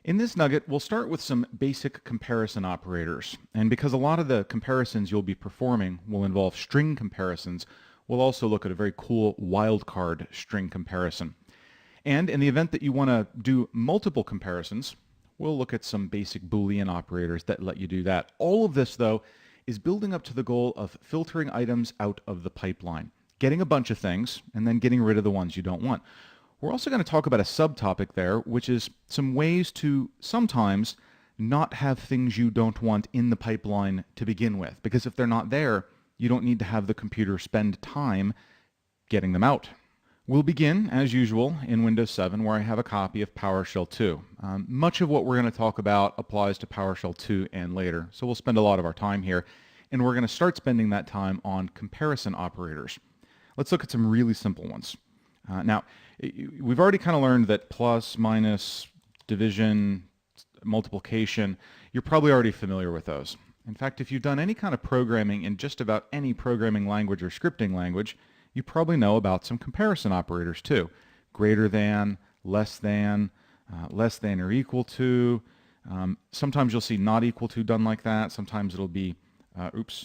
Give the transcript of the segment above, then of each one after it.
In this nugget, we'll start with some basic comparison operators. And because a lot of the comparisons you'll be performing will involve string comparisons, we'll also look at a very cool wildcard string comparison. And in the event that you want to do multiple comparisons, we'll look at some basic Boolean operators that let you do that. All of this, though, is building up to the goal of filtering items out of the pipeline, getting a bunch of things, and then getting rid of the ones you don't want. We're also going to talk about a subtopic there, which is some ways to sometimes not have things you don't want in the pipeline to begin with. Because if they're not there, you don't need to have the computer spend time getting them out. We'll begin, as usual, in Windows 7, where I have a copy of PowerShell 2. Much of what we're going to talk about applies to PowerShell 2 and later, so we'll spend a lot of our time here. And we're going to start spending that time on comparison operators. Let's look at some really simple ones. Now, we've already kind of learned that plus, minus, division, multiplication, you're probably already familiar with those. In fact, if you've done any kind of programming in just about any programming language or scripting language, you probably know about some comparison operators too. Greater than, less than or equal to. Sometimes you'll see not equal to done like that. Sometimes it'll be,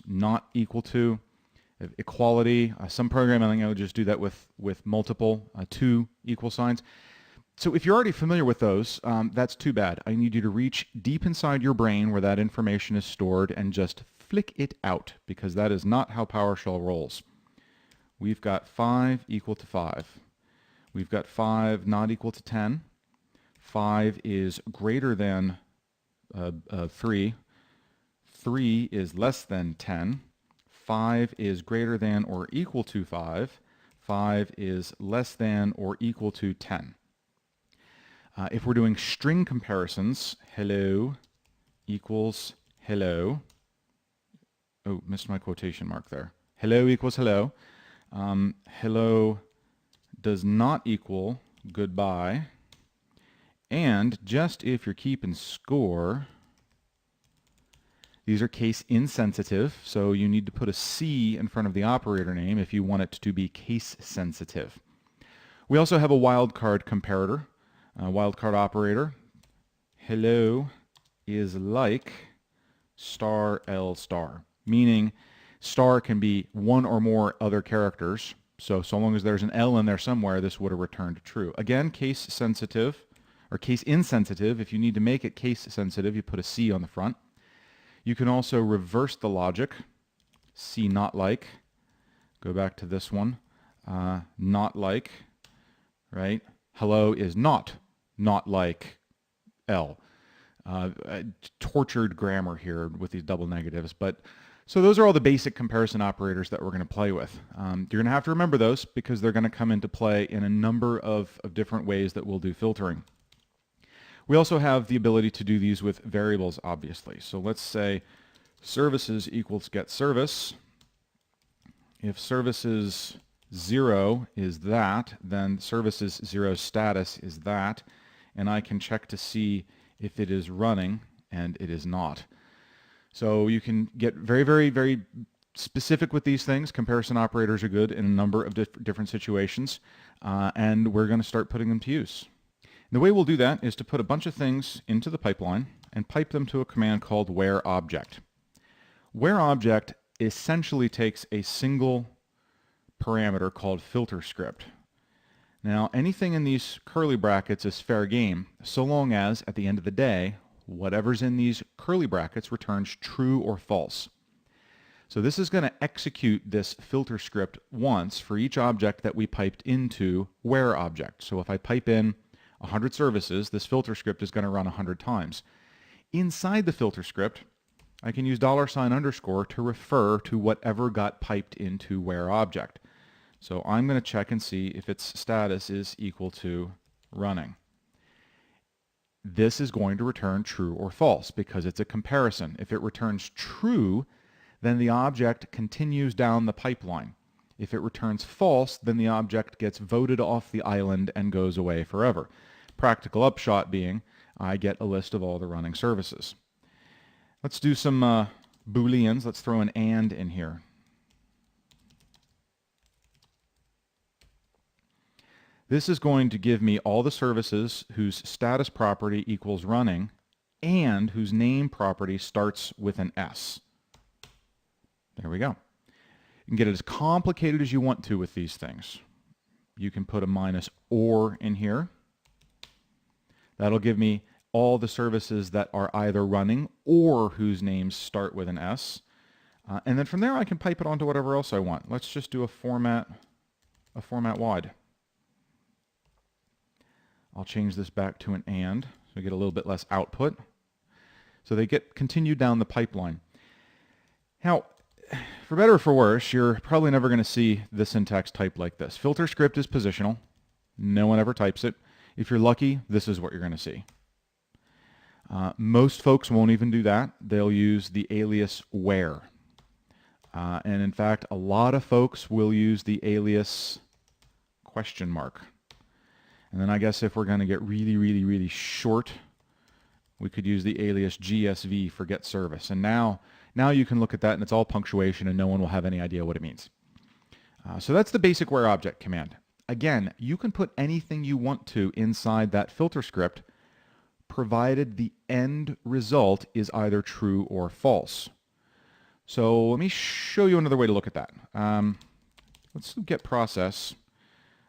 not equal to. Equality. Some programming languages do that with multiple, two equal signs. So if you're already familiar with those, that's too bad. I need you to reach deep inside your brain where that information is stored and just flick it out, because that is not how PowerShell rolls. We've got 5 equal to 5. We've got 5 not equal to 10. 5 is greater than 3. 3 is less than 10. 5 is greater than or equal to 5. 5 is less than or equal to 10. If we're doing string comparisons, hello equals hello. Oh, missed my quotation mark there. Hello equals hello. Hello does not equal goodbye. And just if you're keeping score, these are case insensitive, so you need to put a C in front of the operator name if you want it to be case sensitive. We also have a wildcard comparator, a wildcard operator. Hello is like star L star, meaning star can be one or more other characters. So long as there's an L in there somewhere, this would have returned true. Again, case sensitive or case insensitive. If you need to make it case sensitive, you put a C on the front. You can also reverse the logic. C not like. Go back to this one. Not like, right? Hello is not like L. Tortured grammar here with these double negatives, but so those are all the basic comparison operators that we're going to play with. You're going to have to remember those because they're going to come into play in a number of different ways that we'll do filtering. We also have the ability to do these with variables, obviously. So let's say services equals get service. If services 0 is that, then services 0 status is that, and I can check to see if it is running, and it is not. So you can get very, very, very specific with these things. Comparison operators are good in a number of different situations, and we're going to start putting them to use. The way we'll do that is to put a bunch of things into the pipeline and pipe them to a command called whereObject. WhereObject essentially takes a single parameter called filter script. Now, anything in these curly brackets is fair game, so long as, at the end of the day, whatever's in these curly brackets returns true or false. So this is going to execute this filter script once for each object that we piped into whereObject. So if I pipe in 100 services, this filter script is going to run 100 times. Inside the filter script, I can use $_ to refer to whatever got piped into whereObject. So I'm going to check and see if its status is equal to running. This is going to return true or false because it's a comparison. If it returns true, then the object continues down the pipeline. If it returns false, then the object gets voted off the island and goes away forever. Practical upshot being, I get a list of all the running services. Let's do some Booleans. Let's throw an AND in here. This is going to give me all the services whose status property equals running and whose name property starts with an S. There we go. You can get it as complicated as you want to with these things. You can put a minus or in here. That'll give me all the services that are either running or whose names start with an S. And then from there I can pipe it onto whatever else I want. Let's just do a format wide. I'll change this back to an and, so we get a little bit less output. So they get continued down the pipeline. Now, for better or for worse, you're probably never going to see the syntax typed like this. Filter script is positional. No one ever types it. If you're lucky, this is what you're going to see. Most folks won't even do that. They'll use the alias where. And in fact, a lot of folks will use the alias question mark. And then I guess if we're going to get really, really, really short, we could use the alias GSV for get service. And now you can look at that and it's all punctuation and no one will have any idea what it means. So that's the basic where object command. Again, you can put anything you want to inside that filter script, provided the end result is either true or false. So let me show you another way to look at that. Let's do get process.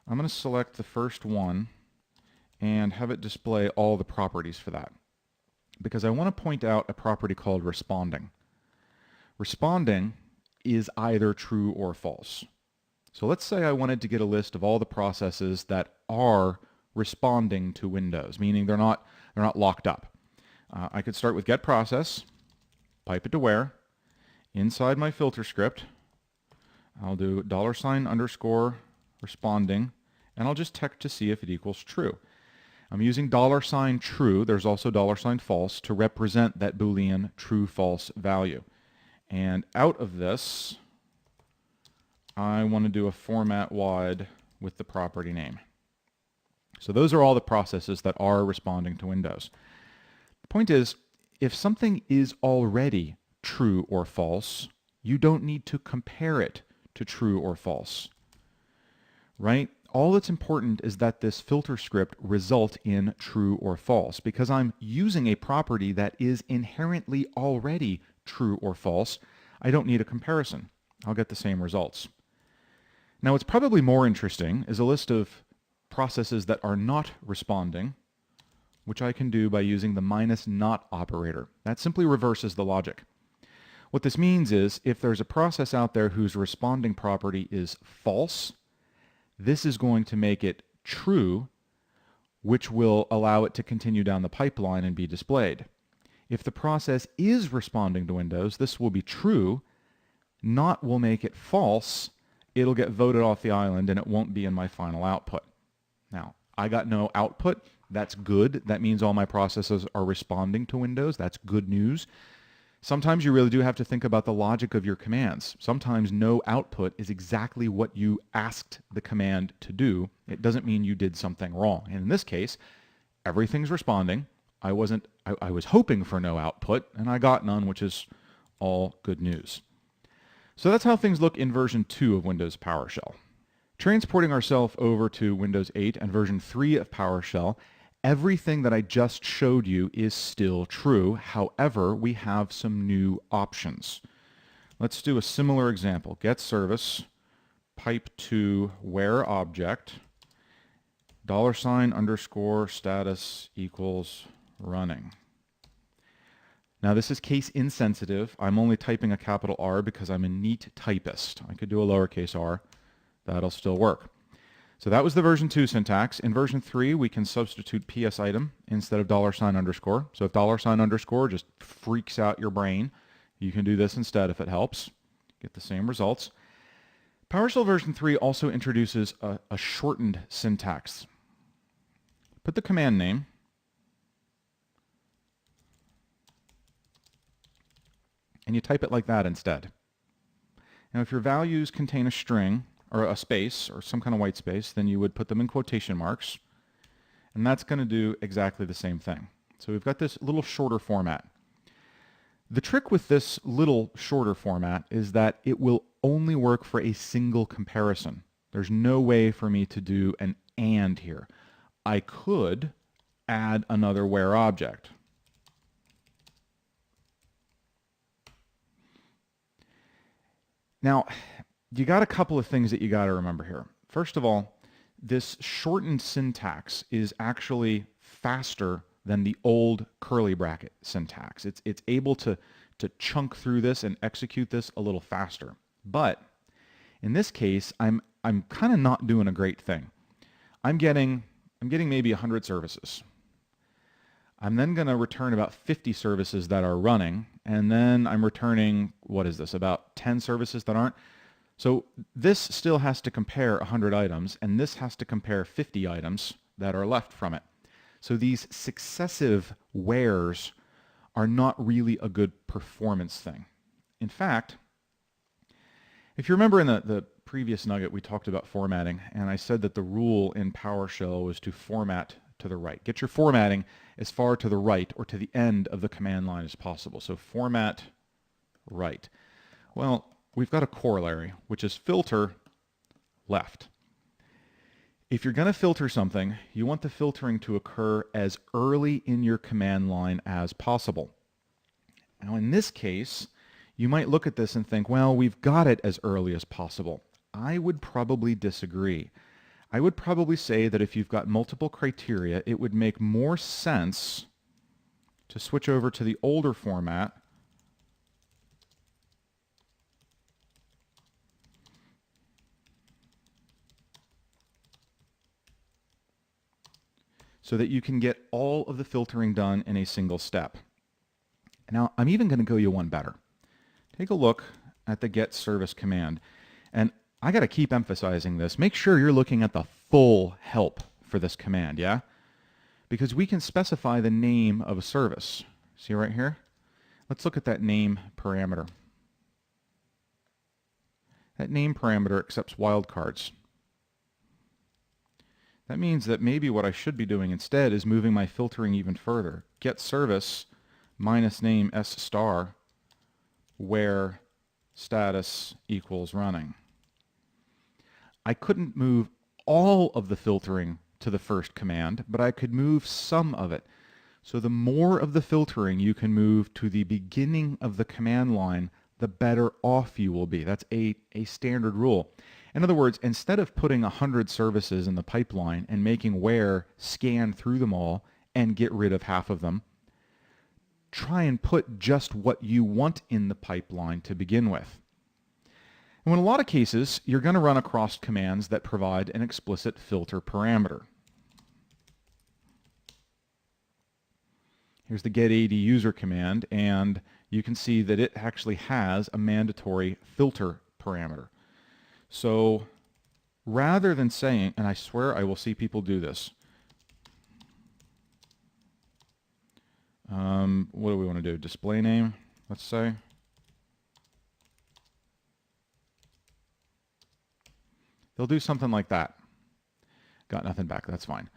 I'm going to select the first one and have it display all the properties for that, because I want to point out a property called responding. Responding is either true or false. So let's say I wanted to get a list of all the processes that are responding to Windows, meaning they're not locked up. I could start with get process, pipe it to where. Inside my filter script, I'll do $_ responding, and I'll just check to see if it equals true. I'm using $true, there's also $false, to represent that Boolean true-false value. And out of this, I want to do a format wide with the property name. So those are all the processes that are responding to Windows. The point is, if something is already true or false, you don't need to compare it to true or false, right? All that's important is that this filter script result in true or false, because I'm using a property that is inherently already true or false. I don't need a comparison. I'll get the same results. Now, what's probably more interesting is a list of processes that are not responding, which I can do by using the -not operator. That simply reverses the logic. What this means is if there's a process out there whose responding property is false, this is going to make it true, which will allow it to continue down the pipeline and be displayed. If the process is responding to Windows, this will be true. Not will make it false. It'll get voted off the island and it won't be in my final output. Now, I got no output. That's good. That means all my processes are responding to Windows. That's good news. Sometimes you really do have to think about the logic of your commands. Sometimes no output is exactly what you asked the command to do. It doesn't mean you did something wrong. And in this case, everything's responding. I was hoping for no output, and I got none, which is all good news. So that's how things look in version 2 of Windows PowerShell. Transporting ourselves over to Windows 8 and version 3 of PowerShell, everything that I just showed you is still true. However, we have some new options. Let's do a similar example. Get service, pipe to where object, $_status equals running. Now this is case insensitive. I'm only typing a capital R because I'm a neat typist. I could do a lowercase r. That'll still work. So that was the version 2 syntax. In version 3, we can substitute PS item instead of $_. So if $_ just freaks out your brain, you can do this instead if it helps. Get the same results. PowerShell version 3 also introduces a shortened syntax. Put the command name, and you type it like that instead. Now if your values contain a string, or a space, or some kind of white space, then you would put them in quotation marks, and that's going to do exactly the same thing. So we've got this little shorter format. The trick with this little shorter format is that it will only work for a single comparison. There's no way for me to do an and here. I could add another where object. Now, you got a couple of things that you got to remember here. First of all, this shortened syntax is actually faster than the old curly bracket syntax. It's able to chunk through this and execute this a little faster. But in this case, I'm kind of not doing a great thing. I'm getting maybe 100 services. I'm then going to return about 50 services that are running, and then I'm returning, what is this, about 10 services that aren't. So this still has to compare 100 items, and this has to compare 50 items that are left from it. So these successive wheres are not really a good performance thing. In fact, if you remember in the previous nugget, we talked about formatting, and I said that the rule in PowerShell was to format to the right. Get your formatting as far to the right or to the end of the command line as possible. So format right. Well, we've got a corollary, which is filter left. If you're going to filter something, you want the filtering to occur as early in your command line as possible. Now in this case, you might look at this and think, well, we've got it as early as possible. I would probably disagree. I would probably say that if you've got multiple criteria, it would make more sense to switch over to the older format so that you can get all of the filtering done in a single step. Now, I'm even going to go you one better. Take a look at the get service command. And I got to keep emphasizing this. Make sure you're looking at the full help for this command, yeah? Because we can specify the name of a service. See right here? Let's look at that name parameter. That name parameter accepts wildcards. That means that maybe what I should be doing instead is moving my filtering even further. Get service minus name s star where status equals running. I couldn't move all of the filtering to the first command, but I could move some of it. So the more of the filtering you can move to the beginning of the command line, the better off you will be. That's a standard rule. In other words, instead of putting 100 services in the pipeline and making where scan through them all and get rid of half of them, try and put just what you want in the pipeline to begin with. And in a lot of cases, you're going to run across commands that provide an explicit filter parameter. Here's the getAdUser command, and you can see that it actually has a mandatory filter parameter. So rather than saying, and I swear I will see people do this. What do we want to do? Display name, let's say. They'll do something like that. Got nothing back, that's fine.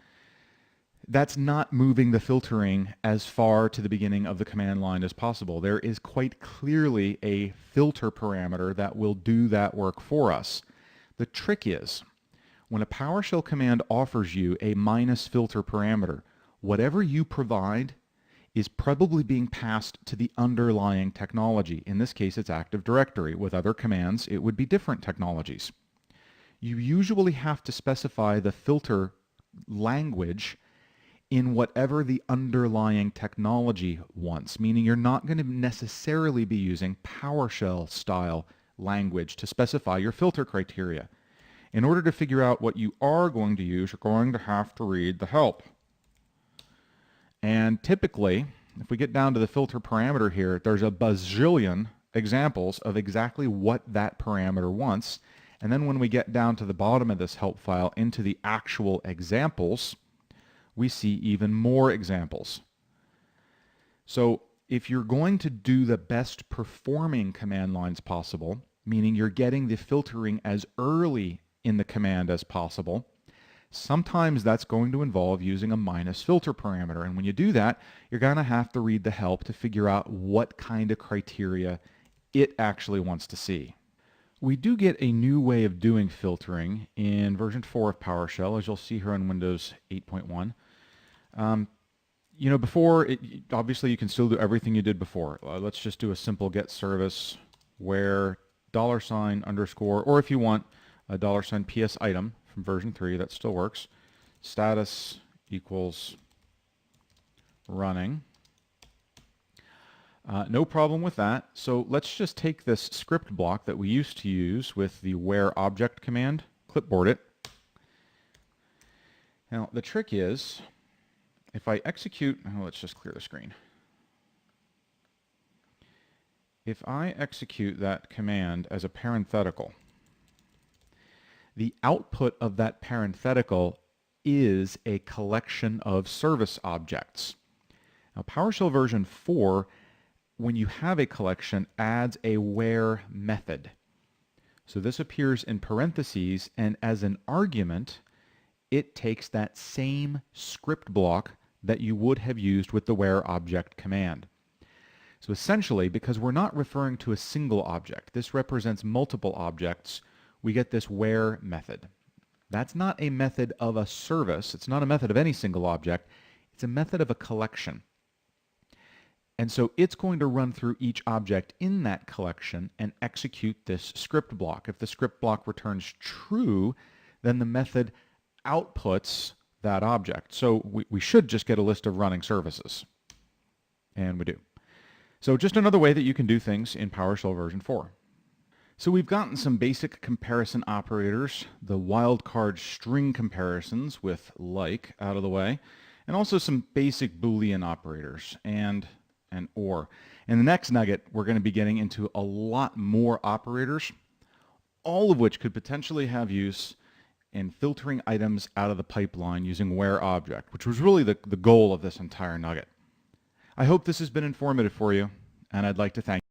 That's not moving the filtering as far to the beginning of the command line as possible. There is quite clearly a filter parameter that will do that work for us. The trick is, when a PowerShell command offers you a minus filter parameter, whatever you provide is probably being passed to the underlying technology. In this case, it's Active Directory. With other commands, it would be different technologies. You usually have to specify the filter language in whatever the underlying technology wants, meaning you're not going to necessarily be using PowerShell style language to specify your filter criteria. In order to figure out what you are going to use, you're going to have to read the help. And typically, if we get down to the filter parameter here, there's a bazillion examples of exactly what that parameter wants. And then when we get down to the bottom of this help file into the actual examples, we see even more examples. So if you're going to do the best performing command lines possible, meaning you're getting the filtering as early in the command as possible, sometimes that's going to involve using a minus filter parameter. And when you do that, you're going to have to read the help to figure out what kind of criteria it actually wants to see. We do get a new way of doing filtering in version 4 of PowerShell, as you'll see here on Windows 8.1. Before, obviously you can still do everything you did before. Let's just do a simple get service where $_ or if you want a $PS item from version 3, that still works. Status equals running. No problem with that. So let's just take this script block that we used to use with the where object command, clipboard it. Now the trick is, if I execute, let's just clear the screen. If I execute that command as a parenthetical, the output of that parenthetical is a collection of service objects. Now PowerShell version 4, when you have a collection, adds a where method. So this appears in parentheses, and as an argument, it takes that same script block that you would have used with the where object command. So essentially, because we're not referring to a single object, this represents multiple objects, we get this where method. That's not a method of a service. It's not a method of any single object. It's a method of a collection. And so it's going to run through each object in that collection and execute this script block. If the script block returns true, then the method outputs that object. So we should just get a list of running services. And we do. So just another way that you can do things in PowerShell version 4. So we've gotten some basic comparison operators, the wildcard string comparisons with like out of the way, and also some basic Boolean operators and or. In the next nugget, we're going to be getting into a lot more operators, all of which could potentially have use in filtering items out of the pipeline using where object, which was really the goal of this entire nugget. I hope this has been informative for you, and I'd like to thank you.